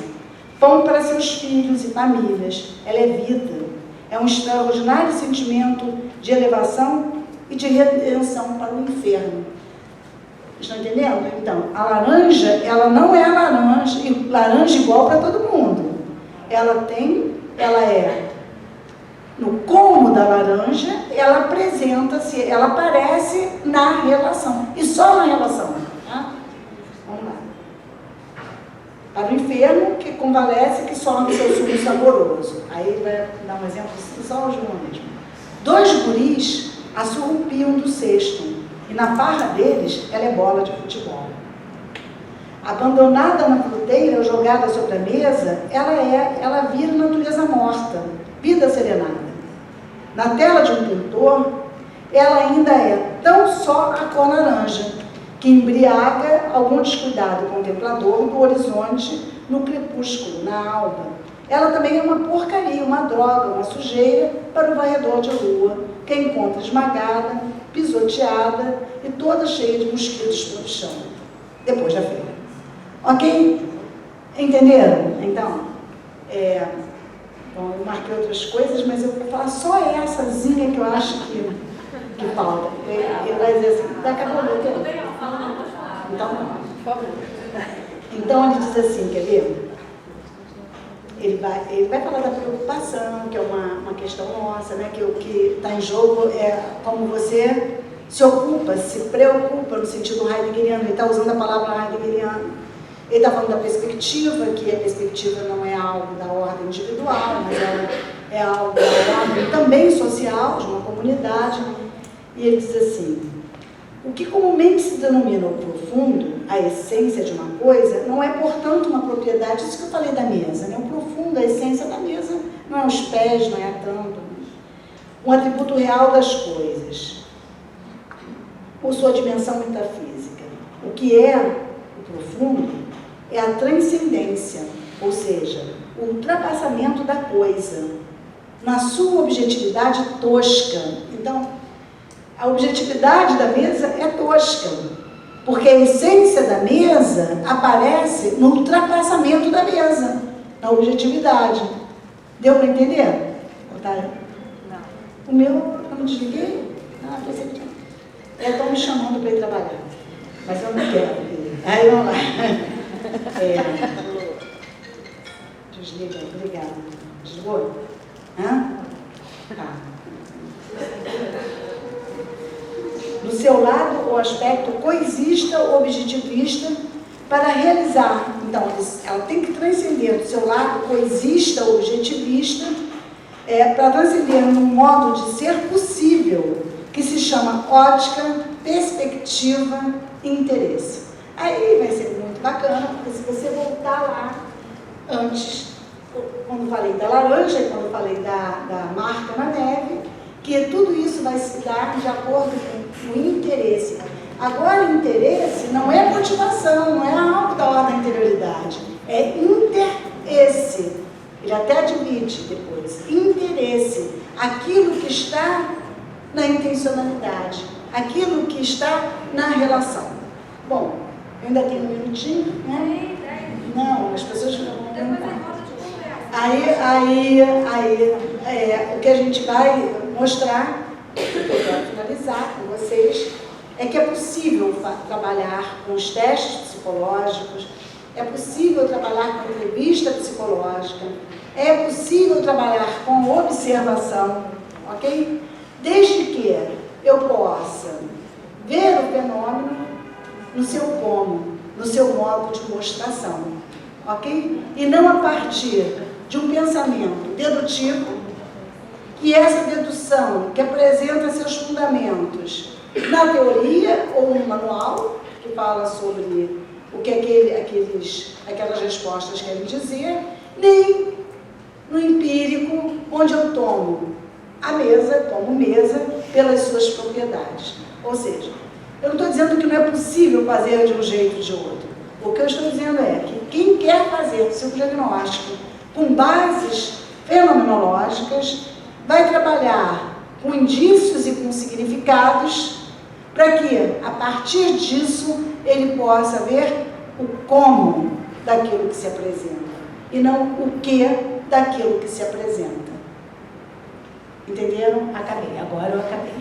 pão para seus filhos e famílias, ela é vida, é um extraordinário sentimento de elevação e de redenção para o inferno. Estão entendendo? Então, a laranja, ela não é a laranja igual para todo mundo. Ela é, no como da laranja, ela apresenta-se, ela aparece na relação, e só na relação. Tá? Vamos lá. Para o enfermo, que convalesce, que sorve seu sumo saboroso. Aí ele vai dar um exemplo só o João mesmo. 2 guris a surrupiam do cesto, e na farra deles, ela é bola de futebol. Abandonada na fruteira ou jogada sobre a mesa, ela vira natureza morta, vida serenada. Na tela de um pintor, ela ainda é tão só a cor laranja, que embriaga algum descuidado contemplador do horizonte no crepúsculo, na alba. Ela também é uma porcaria, uma droga, uma sujeira para o varredor de lua, que a encontra esmagada, pisoteada e toda cheia de mosquitos pelo chão, depois da feira. Ok? Entenderam? Então, bom, eu marquei outras coisas, mas eu vou falar só essazinha que eu acho que falta. Ele vai dizer assim, daqui a pouco. Então, ele diz assim, quer ver? Ele vai falar da preocupação, que é uma questão nossa, né? Que o que está em jogo é como você se ocupa, se preocupa no sentido heideggeriano. Ele está usando a palavra heideggeriana. Ele está falando da perspectiva, que a perspectiva não é algo da ordem individual, mas é algo da ordem também social, de uma comunidade. E ele diz assim, o que comumente se denomina o profundo, a essência de uma coisa, não é, portanto, uma propriedade, isso que eu falei da mesa, né? O profundo, a essência da mesa, não é os pés, não é a tampa, um atributo real das coisas, ou sua dimensão metafísica. O que é o profundo é a transcendência, ou seja, o ultrapassamento da coisa, na sua objetividade tosca. Então, a objetividade da mesa é tosca. Porque a essência da mesa aparece no ultrapassamento da mesa, na objetividade. Deu para entender? Não. O meu, eu não desliguei? Ah, pensei que tinha. Estão me chamando para ir trabalhar. Mas eu não quero. Aí vamos lá. Desliga, obrigada. Desligou? Hã? Tá. Do seu lado, o aspecto coisista ou objetivista para realizar. Então, ela tem que transcender do seu lado coisista ou objetivista para transcender num modo de ser possível, que se chama ótica, perspectiva e interesse. Aí vai ser muito bacana, porque se você voltar lá antes, quando falei da laranja e quando falei da marca na neve, que tudo isso vai se dar de acordo com o interesse. Agora, o interesse não é motivação, não é algo da ordem da interioridade, é interesse. Ele até divide depois. Interesse, aquilo que está na intencionalidade, aquilo que está na relação. Bom, eu ainda tenho um minutinho, né? Não, as pessoas vão perguntar. Aí, o que a gente vai mostrar, que eu quero finalizar com vocês, é que é possível trabalhar com os testes psicológicos, é possível trabalhar com entrevista psicológica, é possível trabalhar com observação, ok? Desde que eu possa ver o fenômeno no seu como, no seu modo de mostração, ok? E não a partir de um pensamento dedutivo, e essa dedução que apresenta seus fundamentos na teoria ou no manual, que fala sobre o que aquelas respostas querem dizer, nem no empírico, onde eu tomo mesa pelas suas propriedades. Ou seja, eu não estou dizendo que não é possível fazer de um jeito ou de outro. O que eu estou dizendo é que quem quer fazer o seu diagnóstico com bases fenomenológicas vai trabalhar com indícios e com significados para que, a partir disso, ele possa ver o como daquilo que se apresenta e não o que daquilo que se apresenta. Entenderam? Acabei. Agora eu acabei.